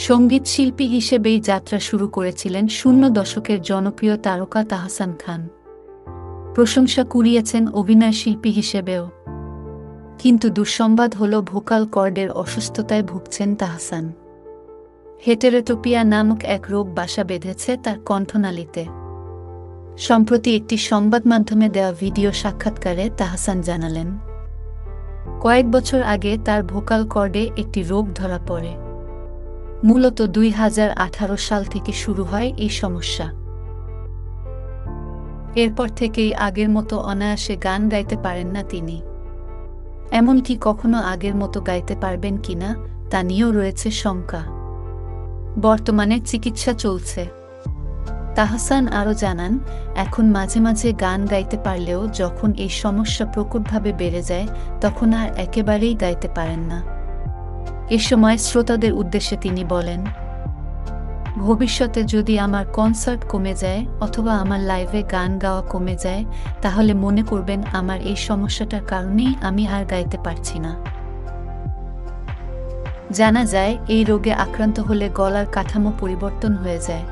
সঙ্গীত শিল্পী হিসেবেই যাত্রা শুরু করেছিলেন শূন্য দশকের জনপ্রিয় তারকা তাহসান খান। প্রশংসা কুড়িয়েছেন অভিনয় শিল্পী হিসেবেও। কিন্তু দুঃসংবাদ হল ভোকাল কর্ডের অসুস্থতায় ভুগছেন তাহসান। হেটেরোটোপিয়া নামক এক রোগ বাসা বেঁধেছে তার কণ্ঠনালীতে। সম্প্রতি একটি সংবাদ মাধ্যমে দেওয়া ভিডিও সাক্ষাৎকারে তাহসান জানালেন, কয়েক বছর আগে তার ভোকাল কর্ডে একটি রোগ ধরা পড়ে। মূলত 2018 সাল থেকে শুরু হয় এই সমস্যা। এরপর থেকেই আগের মতো অনায়াসে গান গাইতে পারেন না তিনি। এমনকি কখনো আগের মতো গাইতে পারবেন কিনা তা নিয়েও রয়েছে শঙ্কা। বর্তমানে চিকিৎসা চলছে। তাহসান আরও জানান, এখন মাঝে মাঝে গান গাইতে পারলেও যখন এই সমস্যা প্রকটভাবে বেড়ে যায় তখন আর একেবারেই গাইতে পারেন না। এ সময় শ্রোতাদের উদ্দেশ্যে তিনি বলেন, ভবিষ্যতে যদি আমার কনসার্ট কমে যায় অথবা আমার লাইভে গান গাওয়া কমে যায় তাহলে মনে করবেন আমার এই সমস্যাটার কারণেই আমি আর গাইতে পারছি না। জানা যায় এই রোগে আক্রান্ত হলে গলার কাঠামো পরিবর্তন হয়ে যায়,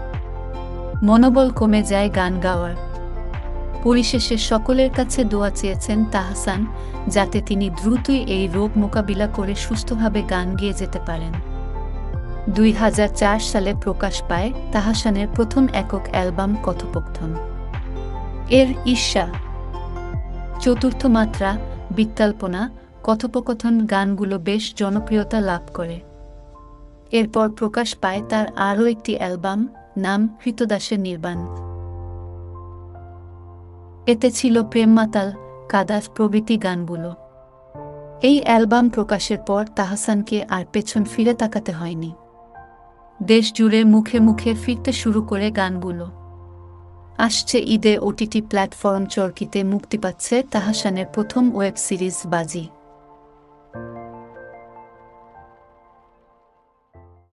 মনোবল কমে যায় গান গাওয়ার। পরিশেষে সকলের কাছে দোয়া চেয়েছেন তাহসান, যাতে তিনি দ্রুতই এই রোগ মোকাবিলা করে সুস্থভাবে গান গেয়ে যেতে পারেন। 2004 সালে প্রকাশ পায় তাহসানের প্রথম একক অ্যালবাম কথোপকথন। এর ঈর্ষা, চতুর্থ মাত্রা, বিকল্পনা, কথোপকথন গানগুলো বেশ জনপ্রিয়তা লাভ করে। এরপর প্রকাশ পায় তার আরও একটি অ্যালবাম, নাম কৃতদাসের নির্বাণ। এতে ছিল প্রেম মাতাল, কাদাস প্রভৃতি গানগুলো। এই অ্যালবাম প্রকাশের পর তাহসানকে আর পেছন ফিরে তাকাতে হয়নি। দেশ জুড়ে মুখে মুখে ফিরতে শুরু করে গানগুলো। আসছে ঈদে ওটিটি প্ল্যাটফর্ম চরকিতে মুক্তি পাচ্ছে তাহসানের প্রথম ওয়েব সিরিজ বাজি।